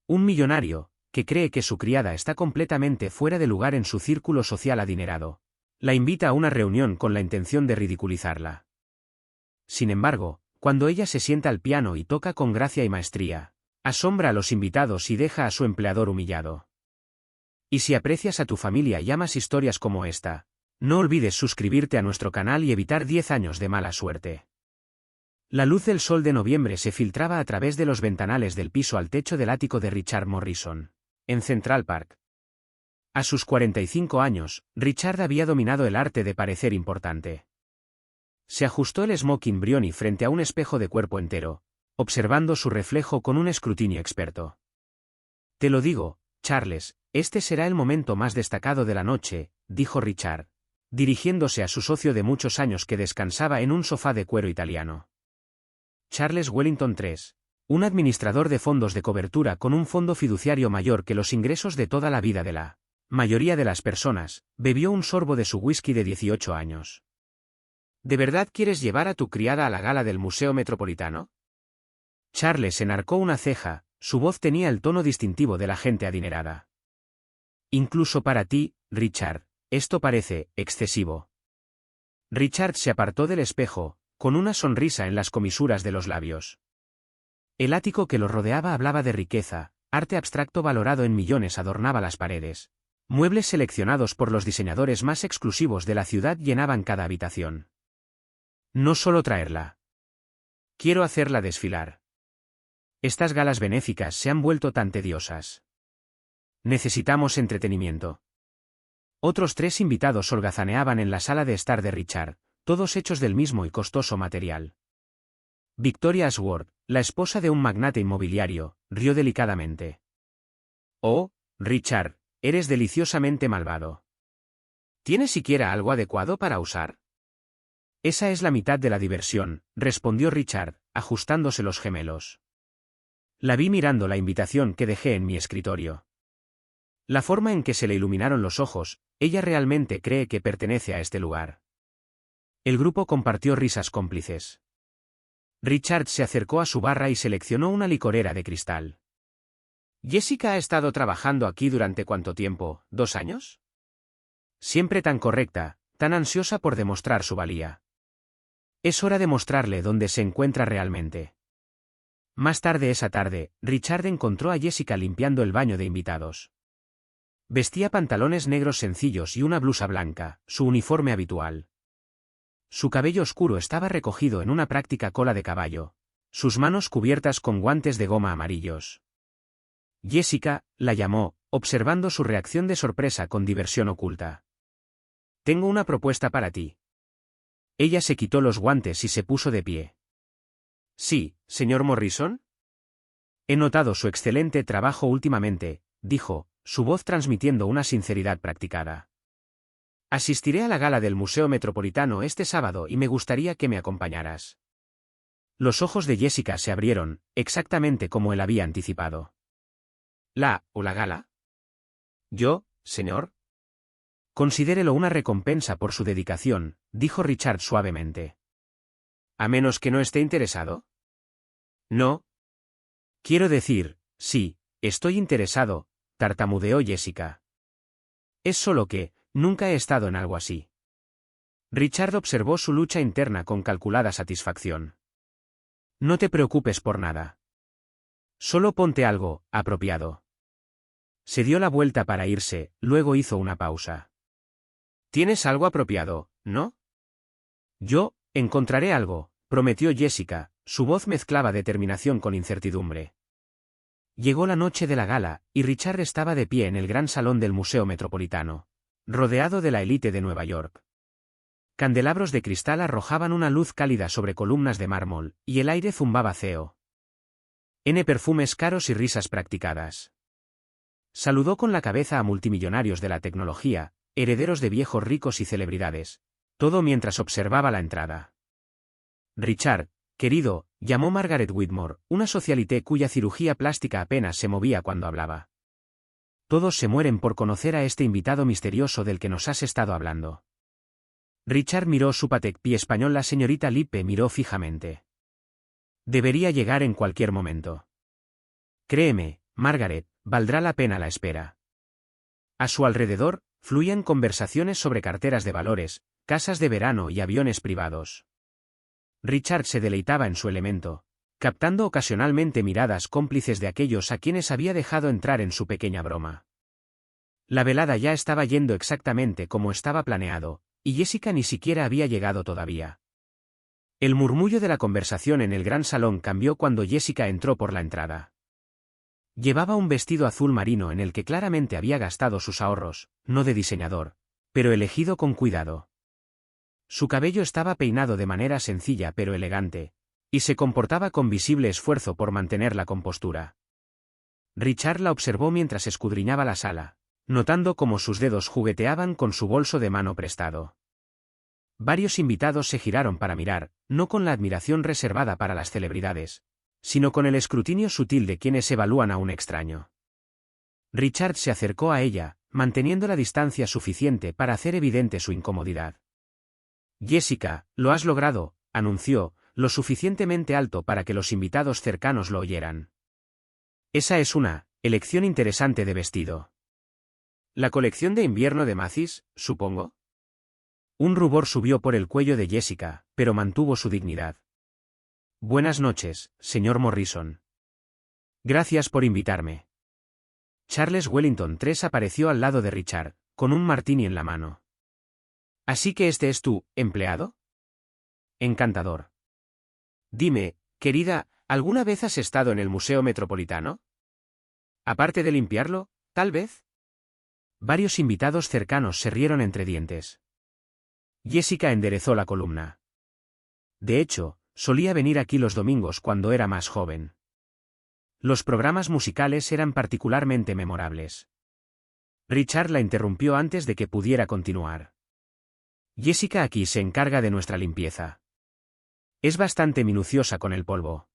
Un millonario, que cree que su criada está completamente fuera de lugar en su círculo social adinerado, la invita a una reunión con la intención de ridiculizarla. Sin embargo, cuando ella se sienta al piano y toca con gracia y maestría, asombra a los invitados y deja a su empleador humillado. Y si aprecias a tu familia y amas historias como esta, no olvides suscribirte a nuestro canal y evitar 10 años de mala suerte. La luz del sol de noviembre se filtraba a través de los ventanales del piso al techo del ático de Richard Morrison, en Central Park. A sus 45 años, Richard había dominado el arte de parecer importante. Se ajustó el smoking Brioni frente a un espejo de cuerpo entero, observando su reflejo con un escrutinio experto. Te lo digo, Charles, este será el momento más destacado de la noche, dijo Richard, dirigiéndose a su socio de muchos años que descansaba en un sofá de cuero italiano. Charles Wellington III, un administrador de fondos de cobertura con un fondo fiduciario mayor que los ingresos de toda la vida de la mayoría de las personas, bebió un sorbo de su whisky de 18 años. ¿De verdad quieres llevar a tu criada a la gala del Museo Metropolitano? Charles enarcó una ceja, su voz tenía el tono distintivo de la gente adinerada. Incluso para ti, Richard, esto parece excesivo. Richard se apartó del espejo, con una sonrisa en las comisuras de los labios. El ático que los rodeaba hablaba de riqueza, arte abstracto valorado en millones adornaba las paredes. Muebles seleccionados por los diseñadores más exclusivos de la ciudad llenaban cada habitación. No solo traerla. Quiero hacerla desfilar. Estas galas benéficas se han vuelto tan tediosas. Necesitamos entretenimiento. Otros 3 invitados holgazaneaban en la sala de estar de Richard, todos hechos del mismo y costoso material. Victoria Ashworth, la esposa de un magnate inmobiliario, rió delicadamente. Oh, Richard, eres deliciosamente malvado. ¿Tienes siquiera algo adecuado para usar? Esa es la mitad de la diversión, respondió Richard, ajustándose los gemelos. La vi mirando la invitación que dejé en mi escritorio. La forma en que se le iluminaron los ojos, ella realmente cree que pertenece a este lugar. El grupo compartió risas cómplices. Richard se acercó a su barra y seleccionó una licorera de cristal. ¿Jessica ha estado trabajando aquí durante cuánto tiempo? ¿2 años? Siempre tan correcta, tan ansiosa por demostrar su valía. Es hora de mostrarle dónde se encuentra realmente. Más tarde esa tarde, Richard encontró a Jessica limpiando el baño de invitados. Vestía pantalones negros sencillos y una blusa blanca, su uniforme habitual. Su cabello oscuro estaba recogido en una práctica cola de caballo, sus manos cubiertas con guantes de goma amarillos. Jessica, la llamó, observando su reacción de sorpresa con diversión oculta. Tengo una propuesta para ti. Ella se quitó los guantes y se puso de pie. Sí, señor Morrison. He notado su excelente trabajo últimamente, dijo, su voz transmitiendo una sinceridad practicada. Asistiré a la gala del Museo Metropolitano este sábado y me gustaría que me acompañaras. Los ojos de Jessica se abrieron, exactamente como él había anticipado. ¿La gala? ¿Yo, señor? Considérelo una recompensa por su dedicación, dijo Richard suavemente. ¿A menos que no esté interesado? No. Quiero decir, sí, estoy interesado, tartamudeó Jessica. Es solo que, nunca he estado en algo así. Richard observó su lucha interna con calculada satisfacción. No te preocupes por nada. Solo ponte algo apropiado. Se dio la vuelta para irse, luego hizo una pausa. ¿Tienes algo apropiado, no? Yo, encontraré algo, prometió Jessica, su voz mezclaba determinación con incertidumbre. Llegó la noche de la gala, y Richard estaba de pie en el gran salón del Museo Metropolitano, rodeado de la élite de Nueva York. Candelabros de cristal arrojaban una luz cálida sobre columnas de mármol, y el aire zumbaba CEO. Perfumes caros y risas practicadas. Saludó con la cabeza a multimillonarios de la tecnología, herederos de viejos ricos y celebridades, todo mientras observaba la entrada. Richard, querido, llamó Margaret Whitmore, una socialité cuya cirugía plástica apenas se movía cuando hablaba. Todos se mueren por conocer a este invitado misterioso del que nos has estado hablando. Richard miró su patecpie español. La señorita Lippe miró fijamente. Debería llegar en cualquier momento. Créeme, Margaret, valdrá la pena la espera. A su alrededor, fluían conversaciones sobre carteras de valores, casas de verano y aviones privados. Richard se deleitaba en su elemento, captando ocasionalmente miradas cómplices de aquellos a quienes había dejado entrar en su pequeña broma. La velada ya estaba yendo exactamente como estaba planeado, y Jessica ni siquiera había llegado todavía. El murmullo de la conversación en el gran salón cambió cuando Jessica entró por la entrada. Llevaba un vestido azul marino en el que claramente había gastado sus ahorros, no de diseñador, pero elegido con cuidado. Su cabello estaba peinado de manera sencilla pero elegante, y se comportaba con visible esfuerzo por mantener la compostura. Richard la observó mientras escudriñaba la sala, notando cómo sus dedos jugueteaban con su bolso de mano prestado. Varios invitados se giraron para mirar, no con la admiración reservada para las celebridades, sino con el escrutinio sutil de quienes evalúan a un extraño. Richard se acercó a ella, manteniendo la distancia suficiente para hacer evidente su incomodidad. Jessica, lo has logrado, anunció, lo suficientemente alto para que los invitados cercanos lo oyeran. Esa es una elección interesante de vestido. ¿La colección de invierno de Macy's, supongo? Un rubor subió por el cuello de Jessica, pero mantuvo su dignidad. Buenas noches, señor Morrison. Gracias por invitarme. Charles Wellington III apareció al lado de Richard, con un martini en la mano. ¿Así que este es tu empleado? Encantador. Dime, querida, ¿alguna vez has estado en el Museo Metropolitano? Aparte de limpiarlo, tal vez. Varios invitados cercanos se rieron entre dientes. Jessica enderezó la columna. De hecho, solía venir aquí los domingos cuando era más joven. Los programas musicales eran particularmente memorables. Richard la interrumpió antes de que pudiera continuar. Jessica aquí se encarga de nuestra limpieza. Es bastante minuciosa con el polvo.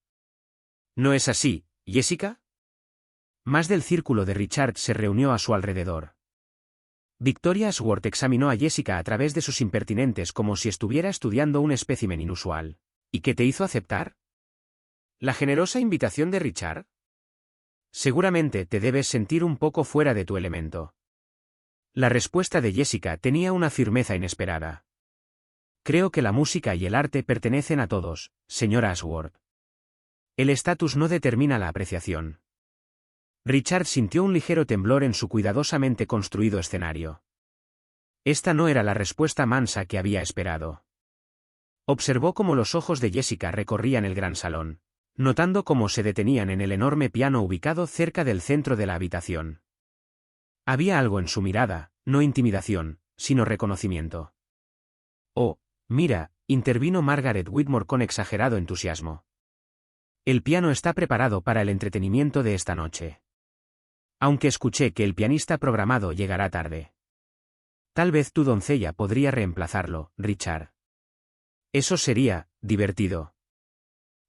¿No es así, Jessica? Más del círculo de Richard se reunió a su alrededor. Victoria Ashworth examinó a Jessica a través de sus impertinentes como si estuviera estudiando un espécimen inusual. ¿Y qué te hizo aceptar? ¿La generosa invitación de Richard? Seguramente te debes sentir un poco fuera de tu elemento. La respuesta de Jessica tenía una firmeza inesperada. Creo que la música y el arte pertenecen a todos, señora Ashworth. El estatus no determina la apreciación. Richard sintió un ligero temblor en su cuidadosamente construido escenario. Esta no era la respuesta mansa que había esperado. Observó cómo los ojos de Jessica recorrían el gran salón, notando cómo se detenían en el enorme piano ubicado cerca del centro de la habitación. Había algo en su mirada, no intimidación, sino reconocimiento. Oh, mira, intervino Margaret Whitmore con exagerado entusiasmo. El piano está preparado para el entretenimiento de esta noche. Aunque escuché que el pianista programado llegará tarde. Tal vez tu doncella podría reemplazarlo, Richard. Eso sería divertido.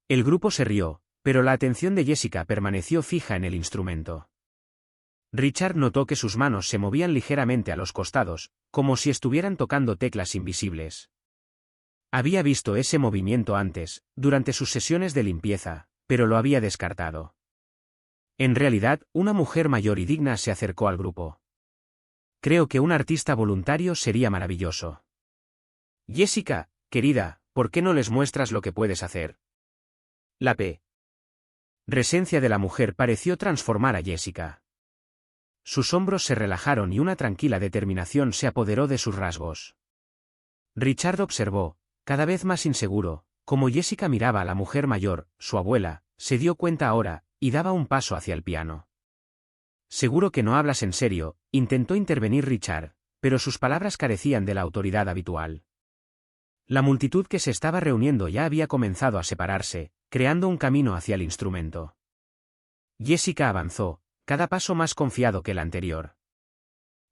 El grupo se rió, pero la atención de Jessica permaneció fija en el instrumento. Richard notó que sus manos se movían ligeramente a los costados, como si estuvieran tocando teclas invisibles. Había visto ese movimiento antes, durante sus sesiones de limpieza, pero lo había descartado. En realidad, una mujer mayor y digna se acercó al grupo. Creo que un artista voluntario sería maravilloso. Jessica, querida, ¿por qué no les muestras lo que puedes hacer? La presencia de la mujer pareció transformar a Jessica. Sus hombros se relajaron y una tranquila determinación se apoderó de sus rasgos. Richard observó, cada vez más inseguro, cómo Jessica miraba a la mujer mayor, su abuela, se dio cuenta ahora, y daba un paso hacia el piano. Seguro que no hablas en serio, intentó intervenir Richard, pero sus palabras carecían de la autoridad habitual. La multitud que se estaba reuniendo ya había comenzado a separarse, creando un camino hacia el instrumento. Jessica avanzó, cada paso más confiado que el anterior.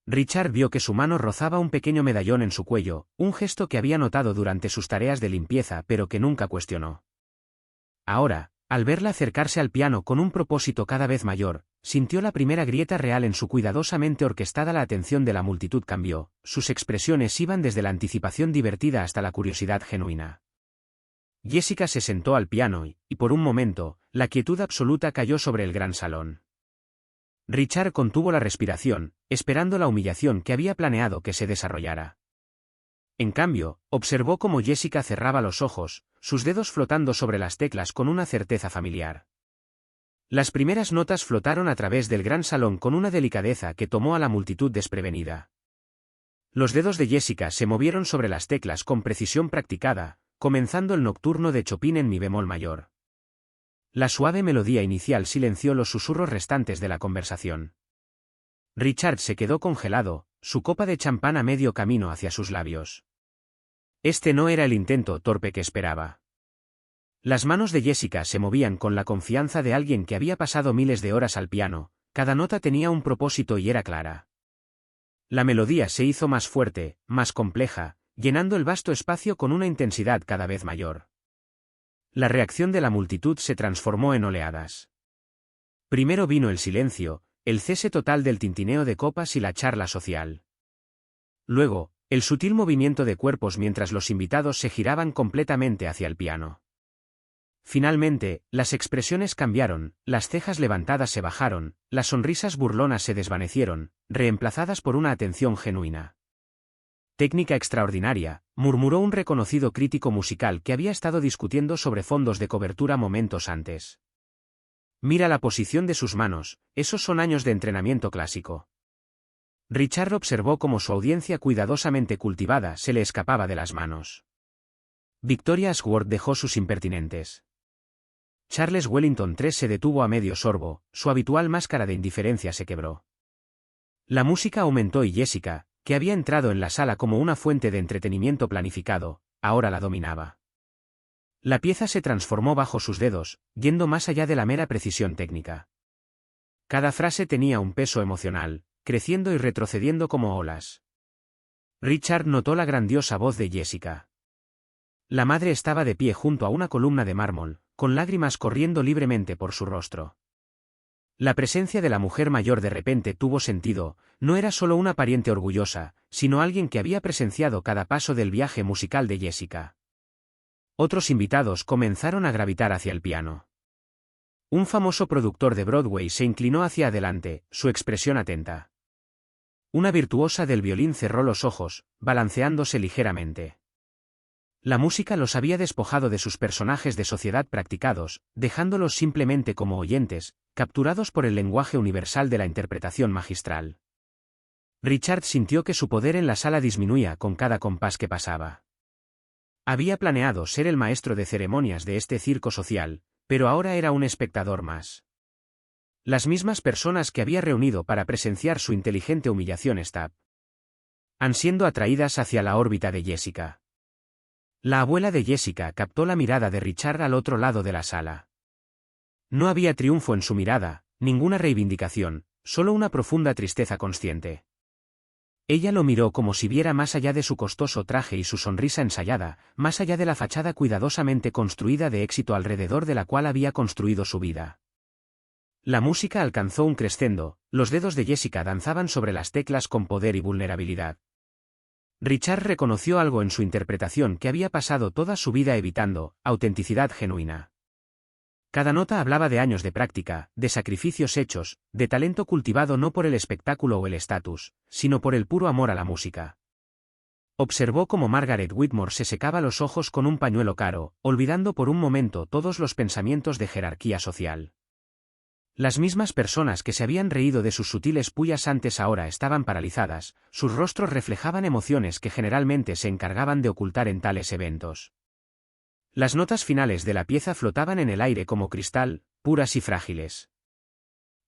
Richard vio que su mano rozaba un pequeño medallón en su cuello, un gesto que había notado durante sus tareas de limpieza pero que nunca cuestionó. Ahora, al verla acercarse al piano con un propósito cada vez mayor, sintió la primera grieta real en su cuidadosamente orquestada. La atención de la multitud cambió, sus expresiones iban desde la anticipación divertida hasta la curiosidad genuina. Jessica se sentó al piano y, por un momento, la quietud absoluta cayó sobre el gran salón. Richard contuvo la respiración, esperando la humillación que había planeado que se desarrollara. En cambio, observó cómo Jessica cerraba los ojos, sus dedos flotando sobre las teclas con una certeza familiar. Las primeras notas flotaron a través del gran salón con una delicadeza que tomó a la multitud desprevenida. Los dedos de Jessica se movieron sobre las teclas con precisión practicada, comenzando el nocturno de Chopin en mi bemol mayor. La suave melodía inicial silenció los susurros restantes de la conversación. Richard se quedó congelado, su copa de champán a medio camino hacia sus labios. Este no era el intento torpe que esperaba. Las manos de Jessica se movían con la confianza de alguien que había pasado miles de horas al piano, cada nota tenía un propósito y era clara. La melodía se hizo más fuerte, más compleja, llenando el vasto espacio con una intensidad cada vez mayor. La reacción de la multitud se transformó en oleadas. Primero vino el silencio, el cese total del tintineo de copas y la charla social. Luego, el sutil movimiento de cuerpos mientras los invitados se giraban completamente hacia el piano. Finalmente, las expresiones cambiaron, las cejas levantadas se bajaron, las sonrisas burlonas se desvanecieron, reemplazadas por una atención genuina. Técnica extraordinaria, murmuró un reconocido crítico musical que había estado discutiendo sobre fondos de cobertura momentos antes. Mira la posición de sus manos, esos son años de entrenamiento clásico. Richard observó cómo su audiencia cuidadosamente cultivada se le escapaba de las manos. Victoria Ashworth dejó sus impertinentes. Charles Wellington III se detuvo a medio sorbo, su habitual máscara de indiferencia se quebró. La música aumentó y Jessica, que había entrado en la sala como una fuente de entretenimiento planificado, ahora la dominaba. La pieza se transformó bajo sus dedos, yendo más allá de la mera precisión técnica. Cada frase tenía un peso emocional, creciendo y retrocediendo como olas. Richard notó la grandiosa voz de Jessica. La madre estaba de pie junto a una columna de mármol, con lágrimas corriendo libremente por su rostro. La presencia de la mujer mayor de repente tuvo sentido, no era solo una pariente orgullosa, sino alguien que había presenciado cada paso del viaje musical de Jessica. Otros invitados comenzaron a gravitar hacia el piano. Un famoso productor de Broadway se inclinó hacia adelante, su expresión atenta. Una virtuosa del violín cerró los ojos, balanceándose ligeramente. La música los había despojado de sus personajes de sociedad practicados, dejándolos simplemente como oyentes, capturados por el lenguaje universal de la interpretación magistral. Richard sintió que su poder en la sala disminuía con cada compás que pasaba. Había planeado ser el maestro de ceremonias de este circo social, pero ahora era un espectador más. Las mismas personas que había reunido para presenciar su inteligente humillación estaban siendo atraídas hacia la órbita de Jessica. La abuela de Jessica captó la mirada de Richard al otro lado de la sala. No había triunfo en su mirada, ninguna reivindicación, solo una profunda tristeza consciente. Ella lo miró como si viera más allá de su costoso traje y su sonrisa ensayada, más allá de la fachada cuidadosamente construida de éxito alrededor de la cual había construido su vida. La música alcanzó un crescendo, los dedos de Jessica danzaban sobre las teclas con poder y vulnerabilidad. Richard reconoció algo en su interpretación que había pasado toda su vida evitando, autenticidad genuina. Cada nota hablaba de años de práctica, de sacrificios hechos, de talento cultivado no por el espectáculo o el estatus, sino por el puro amor a la música. Observó cómo Margaret Whitmore se secaba los ojos con un pañuelo caro, olvidando por un momento todos los pensamientos de jerarquía social. Las mismas personas que se habían reído de sus sutiles pullas antes ahora estaban paralizadas, sus rostros reflejaban emociones que generalmente se encargaban de ocultar en tales eventos. Las notas finales de la pieza flotaban en el aire como cristal, puras y frágiles.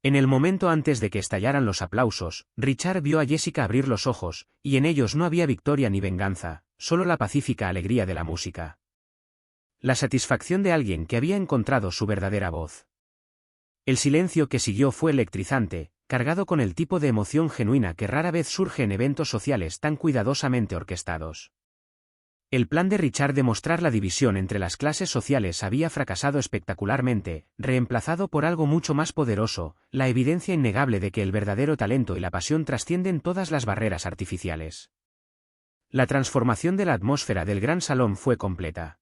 En el momento antes de que estallaran los aplausos, Richard vio a Jessica abrir los ojos, y en ellos no había victoria ni venganza, solo la pacífica alegría de la música. La satisfacción de alguien que había encontrado su verdadera voz. El silencio que siguió fue electrizante, cargado con el tipo de emoción genuina que rara vez surge en eventos sociales tan cuidadosamente orquestados. El plan de Richard de mostrar la división entre las clases sociales había fracasado espectacularmente, reemplazado por algo mucho más poderoso, la evidencia innegable de que el verdadero talento y la pasión trascienden todas las barreras artificiales. La transformación de la atmósfera del gran salón fue completa.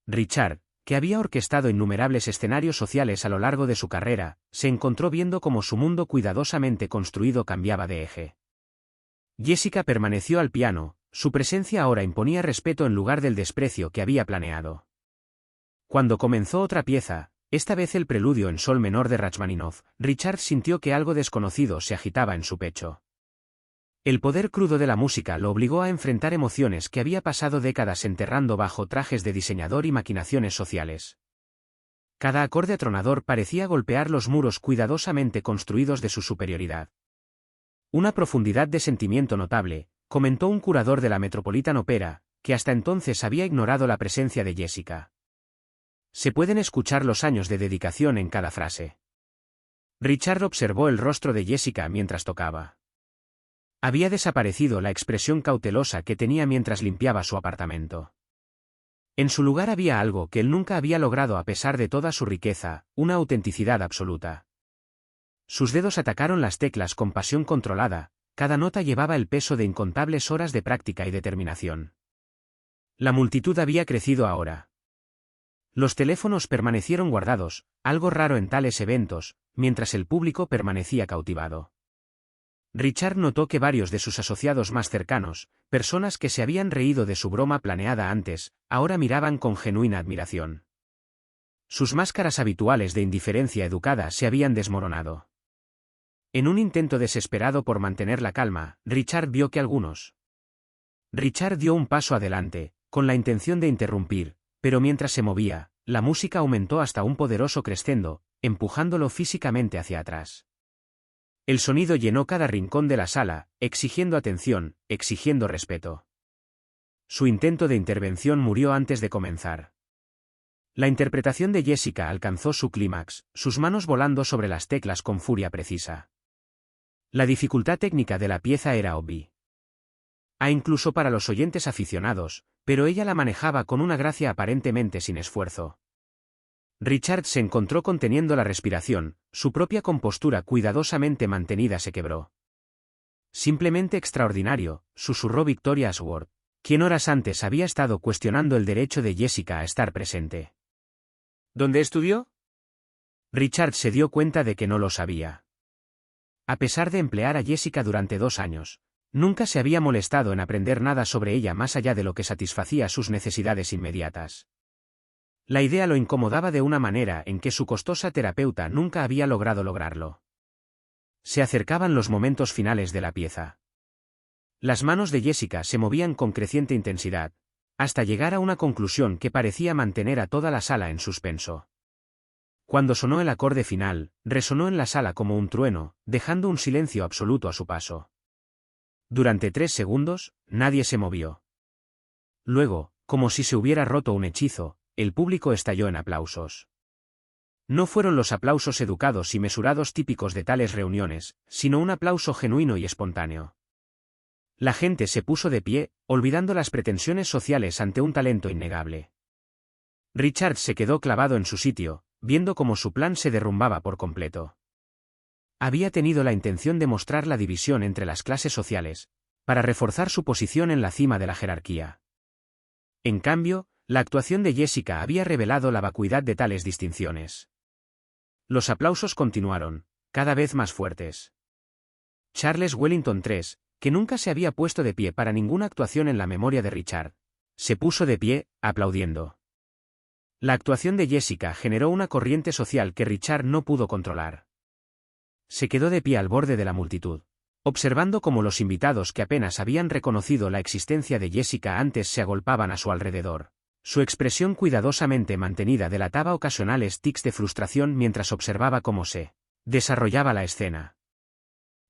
Richard, que había orquestado innumerables escenarios sociales a lo largo de su carrera, se encontró viendo cómo su mundo cuidadosamente construido cambiaba de eje. Jessica permaneció al piano, su presencia ahora imponía respeto en lugar del desprecio que había planeado. Cuando comenzó otra pieza, esta vez el preludio en sol menor de Rachmaninoff, Richard sintió que algo desconocido se agitaba en su pecho. El poder crudo de la música lo obligó a enfrentar emociones que había pasado décadas enterrando bajo trajes de diseñador y maquinaciones sociales. Cada acorde atronador parecía golpear los muros cuidadosamente construidos de su superioridad. Una profundidad de sentimiento notable, comentó un curador de la Metropolitan Opera, que hasta entonces había ignorado la presencia de Jessica. Se pueden escuchar los años de dedicación en cada frase. Richard observó el rostro de Jessica mientras tocaba. Había desaparecido la expresión cautelosa que tenía mientras limpiaba su apartamento. En su lugar había algo que él nunca había logrado a pesar de toda su riqueza, una autenticidad absoluta. Sus dedos atacaron las teclas con pasión controlada, cada nota llevaba el peso de incontables horas de práctica y determinación. La multitud había crecido ahora. Los teléfonos permanecieron guardados, algo raro en tales eventos, mientras el público permanecía cautivado. Richard notó que varios de sus asociados más cercanos, personas que se habían reído de su broma planeada antes, ahora miraban con genuina admiración. Sus máscaras habituales de indiferencia educada se habían desmoronado. En un intento desesperado por mantener la calma, Richard vio que algunos. Richard dio un paso adelante, con la intención de interrumpir, pero mientras se movía, la música aumentó hasta un poderoso crescendo, empujándolo físicamente hacia atrás. El sonido llenó cada rincón de la sala, exigiendo atención, exigiendo respeto. Su intento de intervención murió antes de comenzar. La interpretación de Jessica alcanzó su clímax, sus manos volando sobre las teclas con furia precisa. La dificultad técnica de la pieza era obvia. Incluso para los oyentes aficionados, pero ella la manejaba con una gracia aparentemente sin esfuerzo. Richard se encontró conteniendo la respiración, su propia compostura cuidadosamente mantenida se quebró. Simplemente extraordinario, susurró Victoria Ashworth, quien horas antes había estado cuestionando el derecho de Jessica a estar presente. ¿Dónde estudió? Richard se dio cuenta de que no lo sabía. A pesar de emplear a Jessica durante 2 años, nunca se había molestado en aprender nada sobre ella más allá de lo que satisfacía sus necesidades inmediatas. La idea lo incomodaba de una manera en que su costosa terapeuta nunca había lograrlo. Se acercaban los momentos finales de la pieza. Las manos de Jessica se movían con creciente intensidad, hasta llegar a una conclusión que parecía mantener a toda la sala en suspenso. Cuando sonó el acorde final, resonó en la sala como un trueno, dejando un silencio absoluto a su paso. Durante 3 segundos, nadie se movió. Luego, como si se hubiera roto un hechizo, el público estalló en aplausos. No fueron los aplausos educados y mesurados típicos de tales reuniones, sino un aplauso genuino y espontáneo. La gente se puso de pie, olvidando las pretensiones sociales ante un talento innegable. Richard se quedó clavado en su sitio, viendo cómo su plan se derrumbaba por completo. Había tenido la intención de mostrar la división entre las clases sociales, para reforzar su posición en la cima de la jerarquía. En cambio, la actuación de Jessica había revelado la vacuidad de tales distinciones. Los aplausos continuaron, cada vez más fuertes. Charles Wellington III, que nunca se había puesto de pie para ninguna actuación en la memoria de Richard, se puso de pie, aplaudiendo. La actuación de Jessica generó una corriente social que Richard no pudo controlar. Se quedó de pie al borde de la multitud, observando cómo los invitados que apenas habían reconocido la existencia de Jessica antes se agolpaban a su alrededor. Su expresión cuidadosamente mantenida delataba ocasionales tics de frustración mientras observaba cómo se desarrollaba la escena.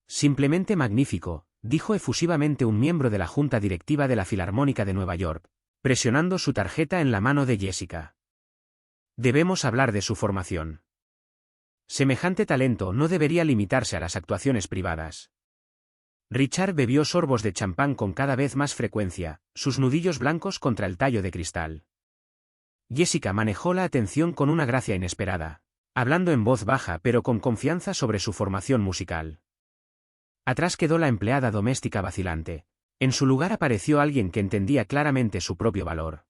Simplemente magnífico, dijo efusivamente un miembro de la junta directiva de la Filarmónica de Nueva York, presionando su tarjeta en la mano de Jessica. Debemos hablar de su formación. Semejante talento no debería limitarse a las actuaciones privadas. Richard bebió sorbos de champán con cada vez más frecuencia, sus nudillos blancos contra el tallo de cristal. Jessica manejó la atención con una gracia inesperada, hablando en voz baja pero con confianza sobre su formación musical. Atrás quedó la empleada doméstica vacilante. En su lugar apareció alguien que entendía claramente su propio valor.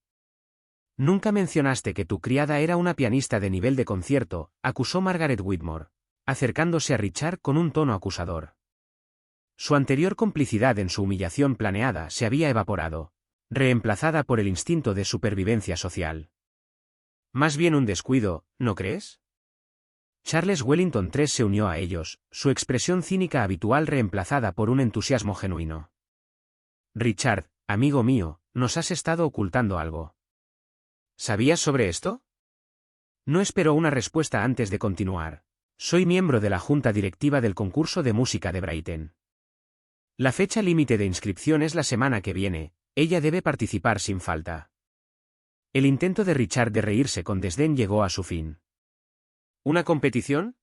Nunca mencionaste que tu criada era una pianista de nivel de concierto, acusó Margaret Whitmore, acercándose a Richard con un tono acusador. Su anterior complicidad en su humillación planeada se había evaporado, reemplazada por el instinto de supervivencia social. Más bien un descuido, ¿no crees? Charles Wellington III se unió a ellos, su expresión cínica habitual reemplazada por un entusiasmo genuino. Richard, amigo mío, nos has estado ocultando algo. ¿Sabías sobre esto? No esperó una respuesta antes de continuar. Soy miembro de la junta directiva del concurso de música de Brighton. La fecha límite de inscripción es la semana que viene, ella debe participar sin falta. El intento de Richard de reírse con desdén llegó a su fin. ¿Una competición?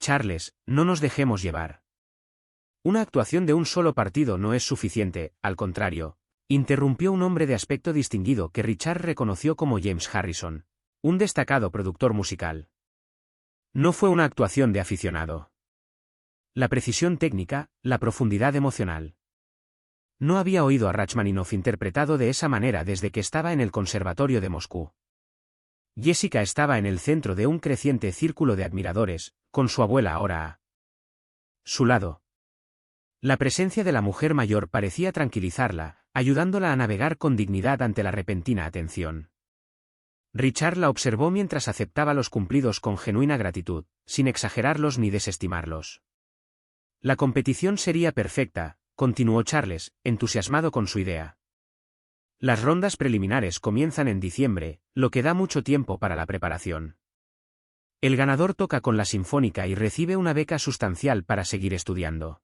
Charles, no nos dejemos llevar. Una actuación de un solo partido no es suficiente, al contrario, interrumpió un hombre de aspecto distinguido que Richard reconoció como James Harrison, un destacado productor musical. No fue una actuación de aficionado. La precisión técnica, la profundidad emocional. No había oído a Rachmaninoff interpretado de esa manera desde que estaba en el Conservatorio de Moscú. Jessica estaba en el centro de un creciente círculo de admiradores, con su abuela ahora a su lado. La presencia de la mujer mayor parecía tranquilizarla, ayudándola a navegar con dignidad ante la repentina atención. Richard la observó mientras aceptaba los cumplidos con genuina gratitud, sin exagerarlos ni desestimarlos. La competición sería perfecta, continuó Charles, entusiasmado con su idea. Las rondas preliminares comienzan en diciembre, lo que da mucho tiempo para la preparación. El ganador toca con la Sinfónica y recibe una beca sustancial para seguir estudiando.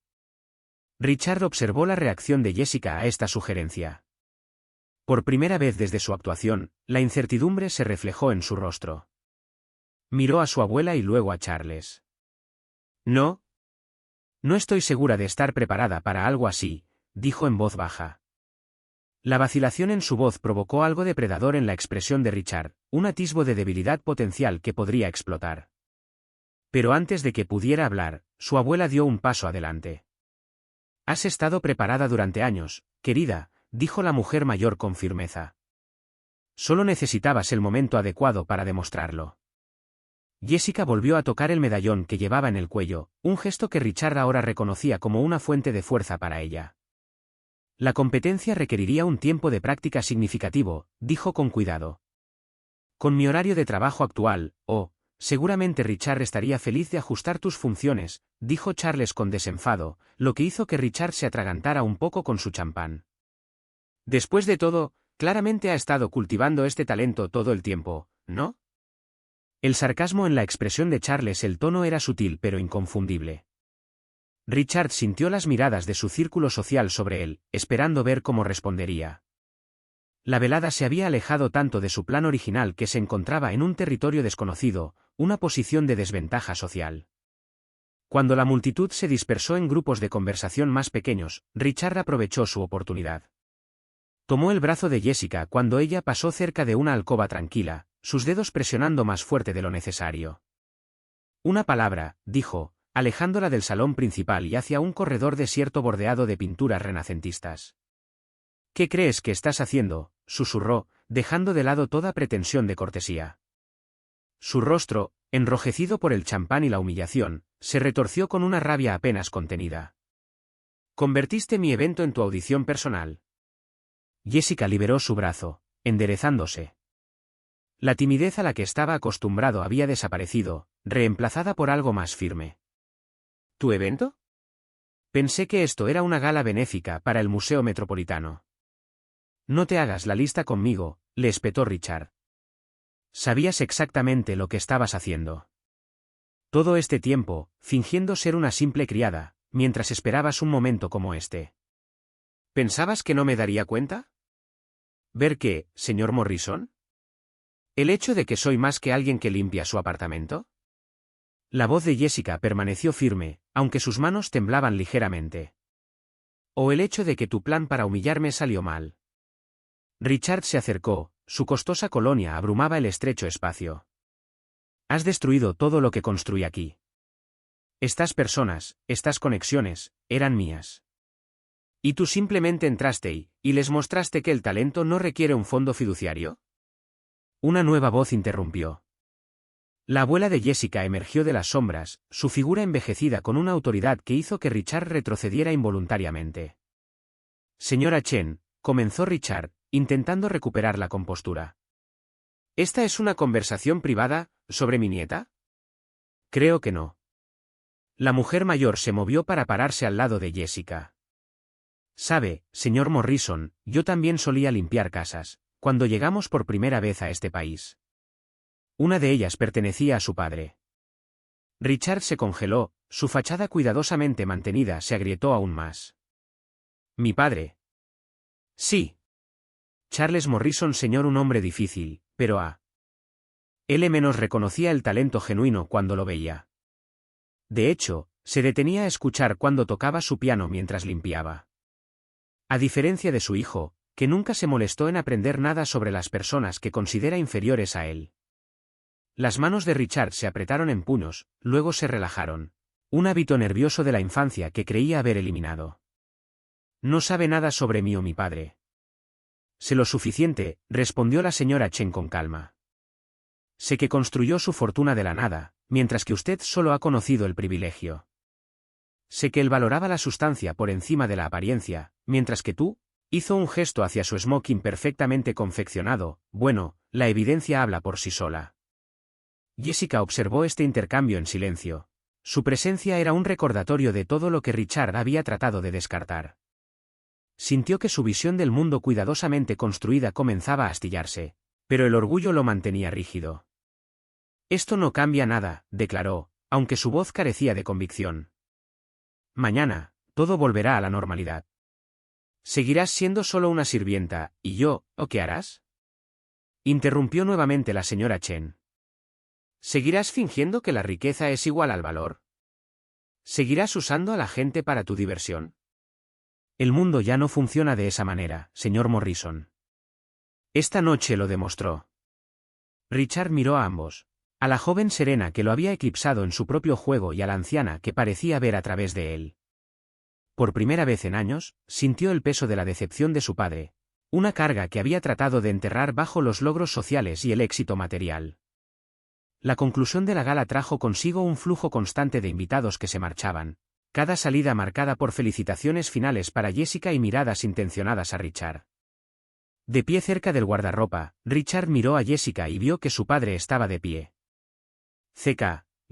Richard observó la reacción de Jessica a esta sugerencia. Por primera vez desde su actuación, la incertidumbre se reflejó en su rostro. Miró a su abuela y luego a Charles. No estoy segura de estar preparada para algo así, dijo en voz baja. La vacilación en su voz provocó algo depredador en la expresión de Richard, un atisbo de debilidad potencial que podría explotar. Pero antes de que pudiera hablar, su abuela dio un paso adelante. Has estado preparada durante años, querida, dijo la mujer mayor con firmeza. Solo necesitabas el momento adecuado para demostrarlo. Jessica volvió a tocar el medallón que llevaba en el cuello, un gesto que Richard ahora reconocía como una fuente de fuerza para ella. La competencia requeriría un tiempo de práctica significativo, dijo con cuidado. Con mi horario de trabajo actual, seguramente Richard estaría feliz de ajustar tus funciones, dijo Charles con desenfado, lo que hizo que Richard se atragantara un poco con su champán. Después de todo, claramente ha estado cultivando este talento todo el tiempo, ¿no? El sarcasmo en la expresión de Charles, el tono era sutil pero inconfundible. Richard sintió las miradas de su círculo social sobre él, esperando ver cómo respondería. La velada se había alejado tanto de su plan original que se encontraba en un territorio desconocido, una posición de desventaja social. Cuando la multitud se dispersó en grupos de conversación más pequeños, Richard aprovechó su oportunidad. Tomó el brazo de Jessica cuando ella pasó cerca de una alcoba tranquila, sus dedos presionando más fuerte de lo necesario. Una palabra, dijo, alejándola del salón principal y hacia un corredor desierto bordeado de pinturas renacentistas. ¿Qué crees que estás haciendo?, susurró, dejando de lado toda pretensión de cortesía. Su rostro, enrojecido por el champán y la humillación, se retorció con una rabia apenas contenida. ¿Convertiste mi evento en tu audición personal? Jessica liberó su brazo, enderezándose. La timidez a la que estaba acostumbrado había desaparecido, reemplazada por algo más firme. ¿Tu evento? Pensé que esto era una gala benéfica para el Museo Metropolitano. No te hagas la lista conmigo, le espetó Richard. Sabías exactamente lo que estabas haciendo. Todo este tiempo, fingiendo ser una simple criada, mientras esperabas un momento como este. ¿Pensabas que no me daría cuenta? ¿Ver qué, señor Morrison? ¿El hecho de que soy más que alguien que limpia su apartamento? La voz de Jessica permaneció firme, aunque sus manos temblaban ligeramente. ¿O el hecho de que tu plan para humillarme salió mal? Richard se acercó, su costosa colonia abrumaba el estrecho espacio. Has destruido todo lo que construí aquí. Estas personas, estas conexiones, eran mías. ¿Y tú simplemente entraste y les mostraste que el talento no requiere un fondo fiduciario? Una nueva voz interrumpió. La abuela de Jessica emergió de las sombras, su figura envejecida con una autoridad que hizo que Richard retrocediera involuntariamente. Señora Chen, comenzó Richard, intentando recuperar la compostura. ¿Esta es una conversación privada, sobre mi nieta? Creo que no. La mujer mayor se movió para pararse al lado de Jessica. Sabe, señor Morrison, yo también solía limpiar casas, cuando llegamos por primera vez a este país. Una de ellas pertenecía a su padre. Richard se congeló, su fachada cuidadosamente mantenida se agrietó aún más. ¿Mi padre? Sí. Charles Morrison, señor, un hombre difícil, pero él menos reconocía el talento genuino cuando lo veía. De hecho, se detenía a escuchar cuando tocaba su piano mientras limpiaba. A diferencia de su hijo, que nunca se molestó en aprender nada sobre las personas que considera inferiores a él. Las manos de Richard se apretaron en puños, luego se relajaron. Un hábito nervioso de la infancia que creía haber eliminado. No sabe nada sobre mí o mi padre. Sé lo suficiente, respondió la señora Chen con calma. Sé que construyó su fortuna de la nada, mientras que usted solo ha conocido el privilegio. Sé que él valoraba la sustancia por encima de la apariencia, mientras que tú, hizo un gesto hacia su smoking perfectamente confeccionado. Bueno, la evidencia habla por sí sola. Jessica observó este intercambio en silencio. Su presencia era un recordatorio de todo lo que Richard había tratado de descartar. Sintió que su visión del mundo cuidadosamente construida comenzaba a astillarse, pero el orgullo lo mantenía rígido. Esto no cambia nada, declaró, aunque su voz carecía de convicción. Mañana, todo volverá a la normalidad. Seguirás siendo solo una sirvienta, ¿y yo, o qué harás? Interrumpió nuevamente la señora Chen. ¿Seguirás fingiendo que la riqueza es igual al valor? ¿Seguirás usando a la gente para tu diversión? El mundo ya no funciona de esa manera, señor Morrison. Esta noche lo demostró. Richard miró a ambos, a la joven serena que lo había eclipsado en su propio juego y a la anciana que parecía ver a través de él. Por primera vez en años, sintió el peso de la decepción de su padre, una carga que había tratado de enterrar bajo los logros sociales y el éxito material. La conclusión de la gala trajo consigo un flujo constante de invitados que se marchaban, cada salida marcada por felicitaciones finales para Jessica y miradas intencionadas a Richard. De pie cerca del guardarropa, Richard miró a Jessica y vio que su padre estaba de pie.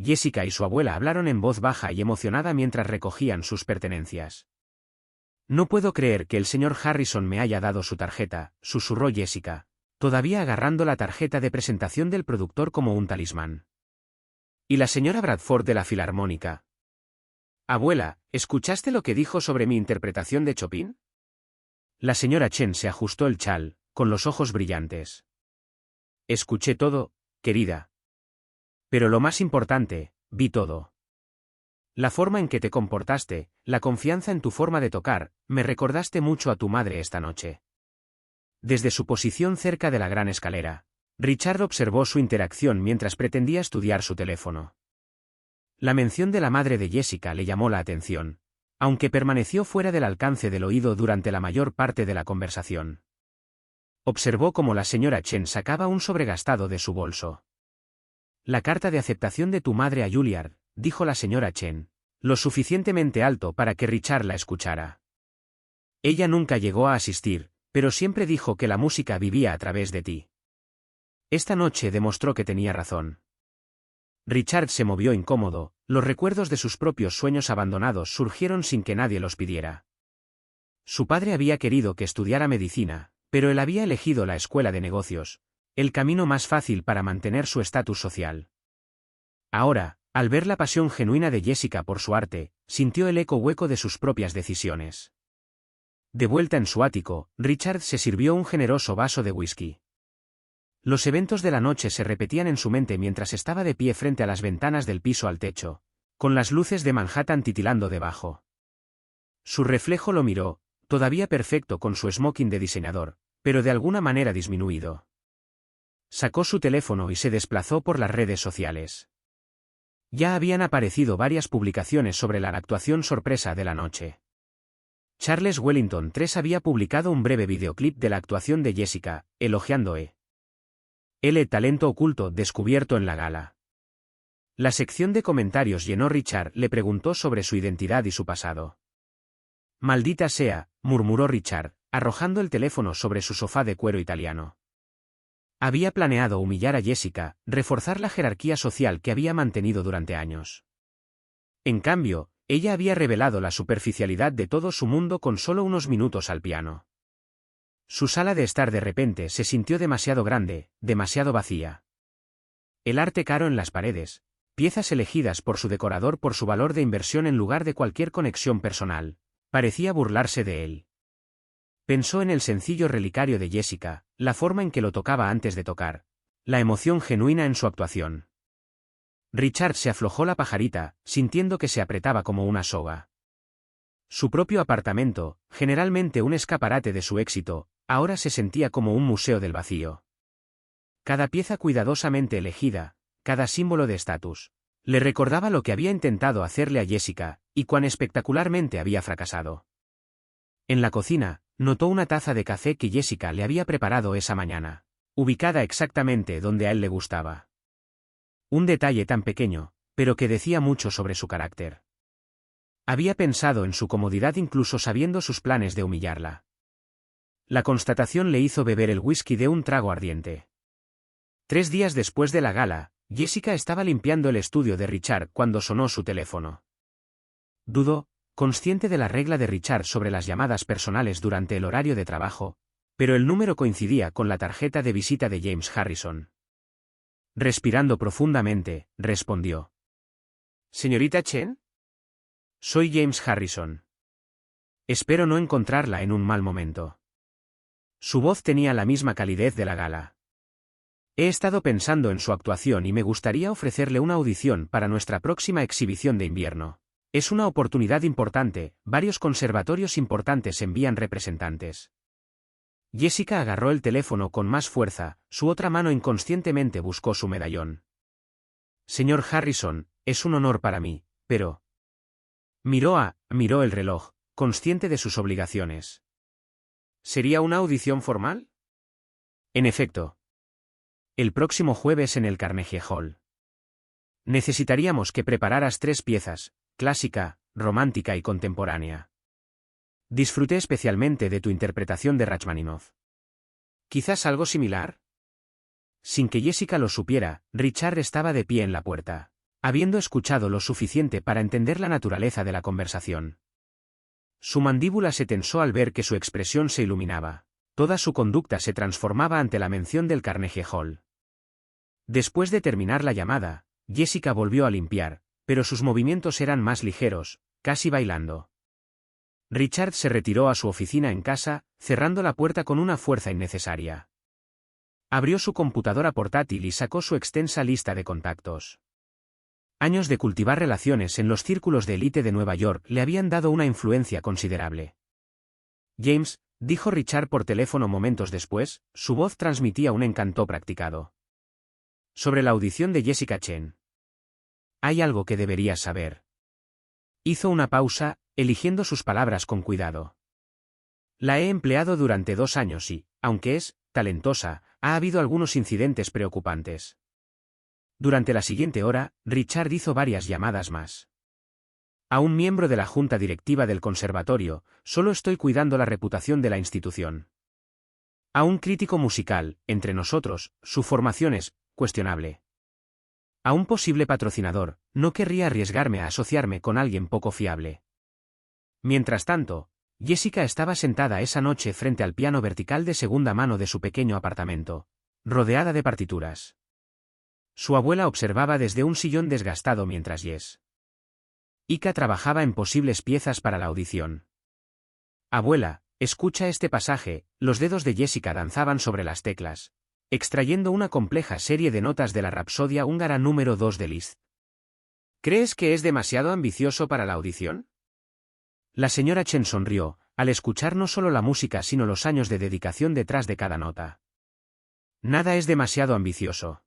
Jessica y su abuela hablaron en voz baja y emocionada mientras recogían sus pertenencias. No puedo creer que el señor Harrison me haya dado su tarjeta, susurró Jessica, todavía agarrando la tarjeta de presentación del productor como un talismán. ¿Y la señora Bradford de la Filarmónica? Abuela, ¿escuchaste lo que dijo sobre mi interpretación de Chopin? La señora Chen se ajustó el chal, con los ojos brillantes. Escuché todo, querida. Pero lo más importante, vi todo. La forma en que te comportaste, la confianza en tu forma de tocar, me recordaste mucho a tu madre esta noche. Desde su posición cerca de la gran escalera, Richard observó su interacción mientras pretendía estudiar su teléfono. La mención de la madre de Jessica le llamó la atención, aunque permaneció fuera del alcance del oído durante la mayor parte de la conversación. Observó cómo la señora Chen sacaba un sobregastado de su bolso. La carta de aceptación de tu madre a Juilliard, dijo la señora Chen, lo suficientemente alto para que Richard la escuchara. Ella nunca llegó a asistir, pero siempre dijo que la música vivía a través de ti. Esta noche demostró que tenía razón. Richard se movió incómodo, los recuerdos de sus propios sueños abandonados surgieron sin que nadie los pidiera. Su padre había querido que estudiara medicina, pero él había elegido la escuela de negocios, el camino más fácil para mantener su estatus social. Ahora, al ver la pasión genuina de Jessica por su arte, sintió el eco hueco de sus propias decisiones. De vuelta en su ático, Richard se sirvió un generoso vaso de whisky. Los eventos de la noche se repetían en su mente mientras estaba de pie frente a las ventanas del piso al techo, con las luces de Manhattan titilando debajo. Su reflejo lo miró, todavía perfecto con su smoking de diseñador, pero de alguna manera disminuido. Sacó su teléfono y se desplazó por las redes sociales. Ya habían aparecido varias publicaciones sobre la actuación sorpresa de la noche. Charles Wellington III había publicado un breve videoclip de la actuación de Jessica, elogiando El talento oculto descubierto en la gala. La sección de comentarios llenó. Richard le preguntó sobre su identidad y su pasado. Maldita sea, murmuró Richard, arrojando el teléfono sobre su sofá de cuero italiano. Había planeado humillar a Jessica, reforzar la jerarquía social que había mantenido durante años. En cambio, ella había revelado la superficialidad de todo su mundo con solo unos minutos al piano. Su sala de estar de repente se sintió demasiado grande, demasiado vacía. El arte caro en las paredes, piezas elegidas por su decorador por su valor de inversión en lugar de cualquier conexión personal, parecía burlarse de él. Pensó en el sencillo relicario de Jessica, la forma en que lo tocaba antes de tocar, la emoción genuina en su actuación. Richard se aflojó la pajarita, sintiendo que se apretaba como una soga. Su propio apartamento, generalmente un escaparate de su éxito, ahora se sentía como un museo del vacío. Cada pieza cuidadosamente elegida, cada símbolo de estatus, le recordaba lo que había intentado hacerle a Jessica, y cuán espectacularmente había fracasado. En la cocina, notó una taza de café que Jessica le había preparado esa mañana, ubicada exactamente donde a él le gustaba. Un detalle tan pequeño, pero que decía mucho sobre su carácter. Había pensado en su comodidad incluso sabiendo sus planes de humillarla. La constatación le hizo beber el whisky de un trago ardiente. 3 días después de la gala, Jessica estaba limpiando el estudio de Richard cuando sonó su teléfono. Dudó, consciente de la regla de Richard sobre las llamadas personales durante el horario de trabajo, pero el número coincidía con la tarjeta de visita de James Harrison. Respirando profundamente, respondió. ¿Señorita Chen? Soy James Harrison. Espero no encontrarla en un mal momento. Su voz tenía la misma calidez de la gala. He estado pensando en su actuación y me gustaría ofrecerle una audición para nuestra próxima exhibición de invierno. Es una oportunidad importante, varios conservatorios importantes envían representantes. Jessica agarró el teléfono con más fuerza, su otra mano inconscientemente buscó su medallón. Señor Harrison, es un honor para mí, pero... Miró el reloj, consciente de sus obligaciones. ¿Sería una audición formal? En efecto. El próximo jueves en el Carnegie Hall. Necesitaríamos que prepararas 3 piezas, clásica, romántica y contemporánea. Disfruté especialmente de tu interpretación de Rachmaninoff. ¿Quizás algo similar? Sin que Jessica lo supiera, Richard estaba de pie en la puerta, habiendo escuchado lo suficiente para entender la naturaleza de la conversación. Su mandíbula se tensó al ver que su expresión se iluminaba. Toda su conducta se transformaba ante la mención del Carnegie Hall. Después de terminar la llamada, Jessica volvió a limpiar, pero sus movimientos eran más ligeros, casi bailando. Richard se retiró a su oficina en casa, cerrando la puerta con una fuerza innecesaria. Abrió su computadora portátil y sacó su extensa lista de contactos. Años de cultivar relaciones en los círculos de élite de Nueva York le habían dado una influencia considerable. James, dijo Richard por teléfono momentos después, su voz transmitía un encanto practicado. Sobre la audición de Jessica Chen. Hay algo que deberías saber. Hizo una pausa, eligiendo sus palabras con cuidado. La he empleado durante 2 años y, aunque es talentosa, ha habido algunos incidentes preocupantes. Durante la siguiente hora, Richard hizo varias llamadas más. A un miembro de la junta directiva del conservatorio, solo estoy cuidando la reputación de la institución. A un crítico musical, entre nosotros, su formación es cuestionable. A un posible patrocinador, no querría arriesgarme a asociarme con alguien poco fiable. Mientras tanto, Jessica estaba sentada esa noche frente al piano vertical de segunda mano de su pequeño apartamento, rodeada de partituras. Su abuela observaba desde un sillón desgastado mientras Ika trabajaba en posibles piezas para la audición. Abuela, escucha este pasaje. Los dedos de Jessica danzaban sobre las teclas, extrayendo una compleja serie de notas de la Rapsodia húngara número 2 de Liszt. ¿Crees que es demasiado ambicioso para la audición? La señora Chen sonrió, al escuchar no solo la música sino los años de dedicación detrás de cada nota. Nada es demasiado ambicioso.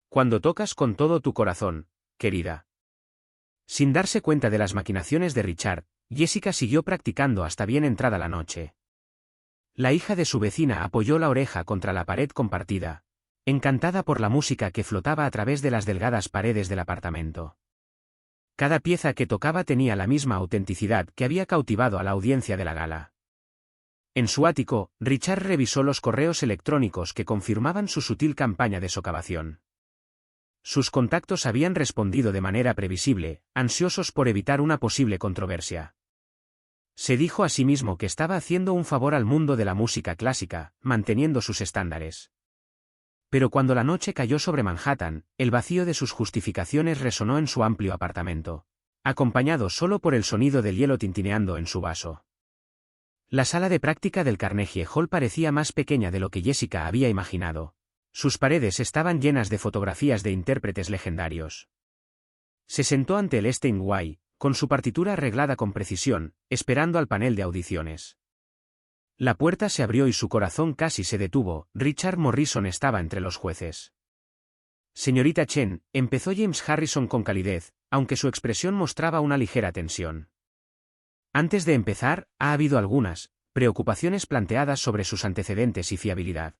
Cuando tocas con todo tu corazón, querida. Sin darse cuenta de las maquinaciones de Richard, Jessica siguió practicando hasta bien entrada la noche. La hija de su vecina apoyó la oreja contra la pared compartida, encantada por la música que flotaba a través de las delgadas paredes del apartamento. Cada pieza que tocaba tenía la misma autenticidad que había cautivado a la audiencia de la gala. En su ático, Richard revisó los correos electrónicos que confirmaban su sutil campaña de socavación. Sus contactos habían respondido de manera previsible, ansiosos por evitar una posible controversia. Se dijo a sí mismo que estaba haciendo un favor al mundo de la música clásica, manteniendo sus estándares. Pero cuando la noche cayó sobre Manhattan, el vacío de sus justificaciones resonó en su amplio apartamento, acompañado solo por el sonido del hielo tintineando en su vaso. La sala de práctica del Carnegie Hall parecía más pequeña de lo que Jessica había imaginado. Sus paredes estaban llenas de fotografías de intérpretes legendarios. Se sentó ante el Steinway, con su partitura arreglada con precisión, esperando al panel de audiciones. La puerta se abrió y su corazón casi se detuvo. Richard Morrison estaba entre los jueces. Señorita Chen, empezó James Harrison con calidez, aunque su expresión mostraba una ligera tensión. Antes de empezar, ha habido algunas preocupaciones planteadas sobre sus antecedentes y fiabilidad.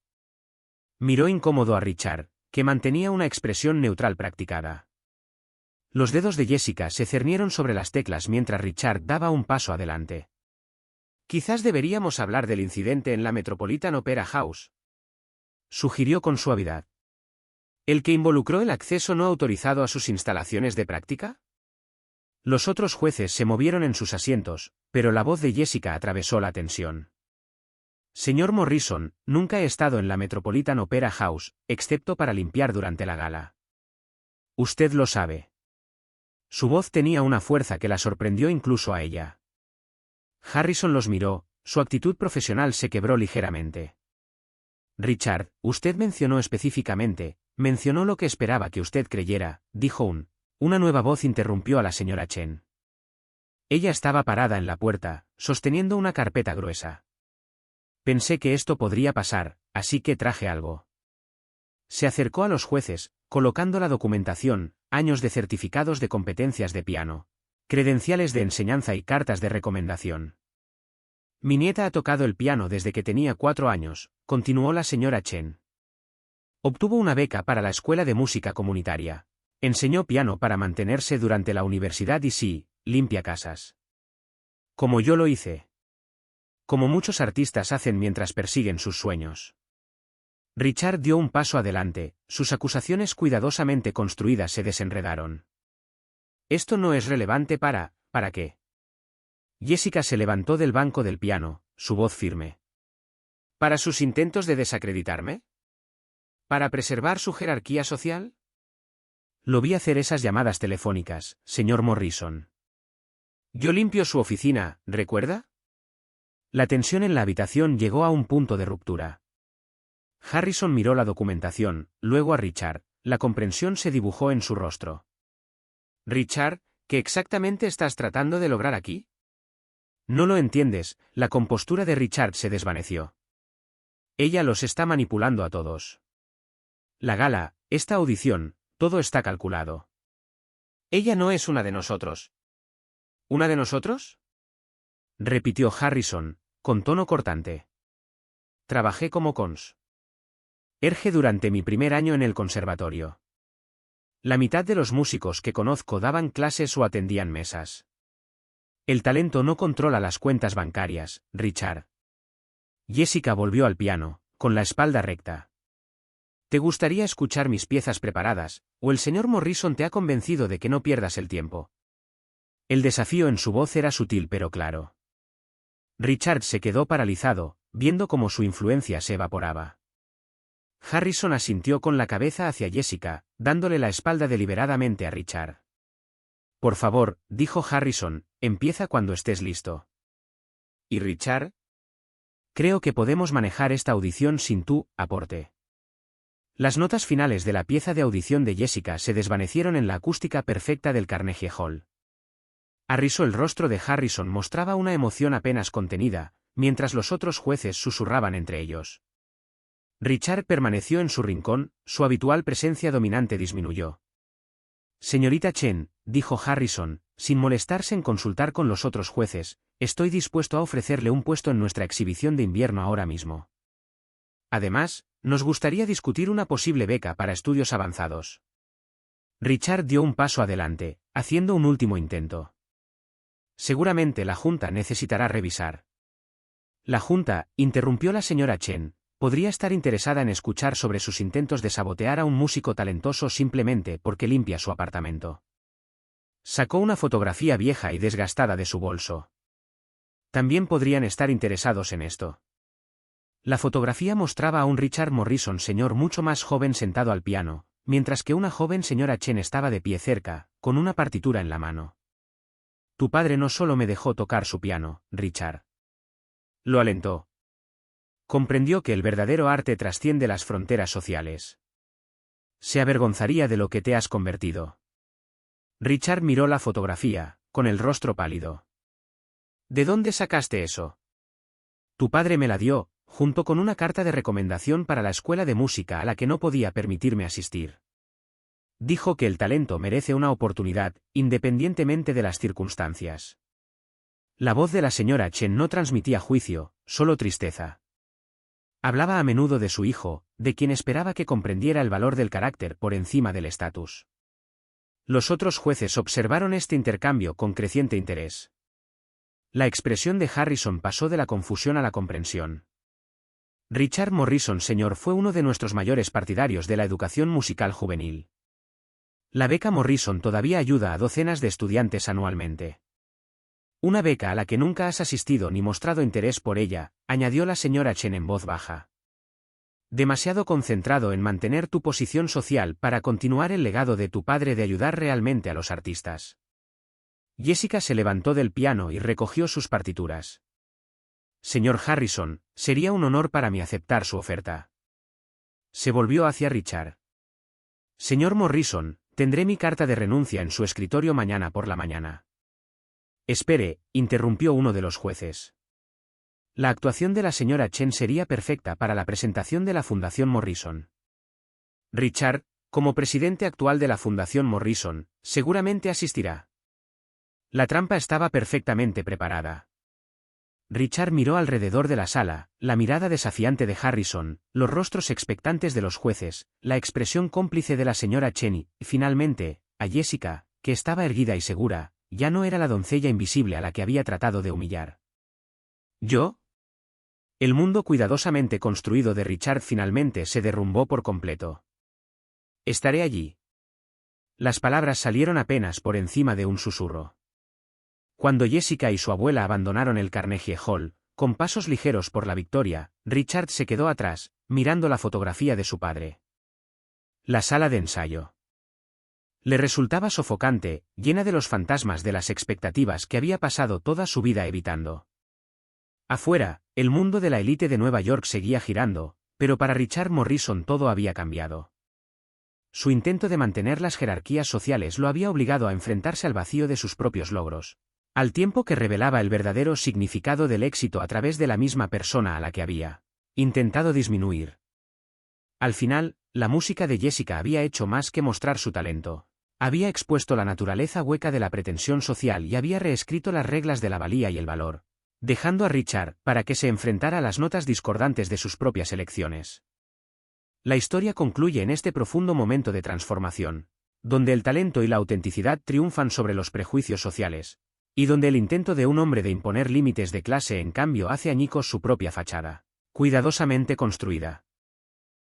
Miró incómodo a Richard, que mantenía una expresión neutral practicada. Los dedos de Jessica se cernieron sobre las teclas mientras Richard daba un paso adelante. Quizás deberíamos hablar del incidente en la Metropolitan Opera House, sugirió con suavidad. ¿El que involucró el acceso no autorizado a sus instalaciones de práctica? Los otros jueces se movieron en sus asientos, pero la voz de Jessica atravesó la tensión. Señor Morrison, nunca he estado en la Metropolitan Opera House, excepto para limpiar durante la gala. Usted lo sabe. Su voz tenía una fuerza que la sorprendió incluso a ella. Harrison los miró, su actitud profesional se quebró ligeramente. Richard, usted mencionó lo que esperaba que usted creyera, dijo Una nueva voz interrumpió a la señora Chen. Ella estaba parada en la puerta, sosteniendo una carpeta gruesa. Pensé que esto podría pasar, así que traje algo. Se acercó a los jueces, colocando la documentación, años de certificados de competencias de piano, credenciales de enseñanza y cartas de recomendación. Mi nieta ha tocado el piano desde que tenía 4 años, continuó la señora Chen. Obtuvo una beca para la escuela de música comunitaria. Enseñó piano para mantenerse durante la universidad y sí, limpia casas. Como yo lo hice. Como muchos artistas hacen mientras persiguen sus sueños. Richard dio un paso adelante, sus acusaciones cuidadosamente construidas se desenredaron. Esto no es relevante ¿para qué? Jessica se levantó del banco del piano, su voz firme. ¿Para sus intentos de desacreditarme? ¿Para preservar su jerarquía social? Lo vi hacer esas llamadas telefónicas, señor Morrison. Yo limpio su oficina, ¿recuerda? La tensión en la habitación llegó a un punto de ruptura. Harrison miró la documentación, luego a Richard, la comprensión se dibujó en su rostro. Richard, ¿qué exactamente estás tratando de lograr aquí? No lo entiendes, la compostura de Richard se desvaneció. Ella los está manipulando a todos. La gala, esta audición, todo está calculado. Ella no es una de nosotros. ¿Una de nosotros? Repitió Harrison, con tono cortante. Trabajé como conserje durante mi primer año en el conservatorio. La mitad de los músicos que conozco daban clases o atendían mesas. El talento no controla las cuentas bancarias, Richard. Jessica volvió al piano, con la espalda recta. ¿Te gustaría escuchar mis piezas preparadas, o el señor Morrison te ha convencido de que no pierdas el tiempo? El desafío en su voz era sutil pero claro. Richard se quedó paralizado, viendo cómo su influencia se evaporaba. Harrison asintió con la cabeza hacia Jessica, dándole la espalda deliberadamente a Richard. Por favor, dijo Harrison, empieza cuando estés listo. ¿Y Richard? Creo que podemos manejar esta audición sin tu aporte. Las notas finales de la pieza de audición de Jessica se desvanecieron en la acústica perfecta del Carnegie Hall. Arrisó el rostro de Harrison mostraba una emoción apenas contenida, mientras los otros jueces susurraban entre ellos. Richard permaneció en su rincón, su habitual presencia dominante disminuyó. Señorita Chen, dijo Harrison, sin molestarse en consultar con los otros jueces, estoy dispuesto a ofrecerle un puesto en nuestra exhibición de invierno ahora mismo. Además, Nos gustaría discutir una posible beca para estudios avanzados. Richard dio un paso adelante, haciendo un último intento. Seguramente la Junta necesitará revisar. La Junta, interrumpió la señora Chen, podría estar interesada en escuchar sobre sus intentos de sabotear a un músico talentoso simplemente porque limpia su apartamento. Sacó una fotografía vieja y desgastada de su bolso. También podrían estar interesados en esto. La fotografía mostraba a un Richard Morrison señor mucho más joven sentado al piano, mientras que una joven señora Chen estaba de pie cerca, con una partitura en la mano. Tu padre no solo me dejó tocar su piano, Richard. Lo alentó. Comprendió que el verdadero arte trasciende las fronteras sociales. Se avergonzaría de lo que te has convertido. Richard miró la fotografía, con el rostro pálido. ¿De dónde sacaste eso? Tu padre me la dio, junto con una carta de recomendación para la escuela de música a la que no podía permitirme asistir. Dijo que el talento merece una oportunidad, independientemente de las circunstancias. La voz de la señora Chen no transmitía juicio, solo tristeza. Hablaba a menudo de su hijo, de quien esperaba que comprendiera el valor del carácter por encima del estatus. Los otros jueces observaron este intercambio con creciente interés. La expresión de Harrison pasó de la confusión a la comprensión. Richard Morrison Sr. fue uno de nuestros mayores partidarios de la educación musical juvenil. La beca Morrison todavía ayuda a docenas de estudiantes anualmente. Una beca a la que nunca has asistido ni mostrado interés por ella, añadió la señora Chen en voz baja. Demasiado concentrado en mantener tu posición social para continuar el legado de tu padre de ayudar realmente a los artistas. Jessica se levantó del piano y recogió sus partituras. Señor Harrison, sería un honor para mí aceptar su oferta. Se volvió hacia Richard. Señor Morrison, tendré mi carta de renuncia en su escritorio mañana por la mañana. Espere, interrumpió uno de los jueces. La actuación de la señora Chen sería perfecta para la presentación de la Fundación Morrison. Richard, como presidente actual de la Fundación Morrison, seguramente asistirá. La trampa estaba perfectamente preparada. Richard miró alrededor de la sala, la mirada desafiante de Harrison, los rostros expectantes de los jueces, la expresión cómplice de la señora Chen y, finalmente, a Jessica, que estaba erguida y segura, ya no era la doncella invisible a la que había tratado de humillar. ¿Yo? El mundo cuidadosamente construido de Richard finalmente se derrumbó por completo. Estaré allí. Las palabras salieron apenas por encima de un susurro. Cuando Jessica y su abuela abandonaron el Carnegie Hall, con pasos ligeros por la victoria, Richard se quedó atrás, mirando la fotografía de su padre. La sala de ensayo. Le resultaba sofocante, llena de los fantasmas de las expectativas que había pasado toda su vida evitando. Afuera, el mundo de la élite de Nueva York seguía girando, pero para Richard Morrison todo había cambiado. Su intento de mantener las jerarquías sociales lo había obligado a enfrentarse al vacío de sus propios logros, al tiempo que revelaba el verdadero significado del éxito a través de la misma persona a la que había intentado disminuir. Al final, la música de Jessica había hecho más que mostrar su talento. Había expuesto la naturaleza hueca de la pretensión social y había reescrito las reglas de la valía y el valor, dejando a Richard para que se enfrentara a las notas discordantes de sus propias elecciones. La historia concluye en este profundo momento de transformación, donde el talento y la autenticidad triunfan sobre los prejuicios sociales, y donde el intento de un hombre de imponer límites de clase en cambio hace añicos su propia fachada, cuidadosamente construida.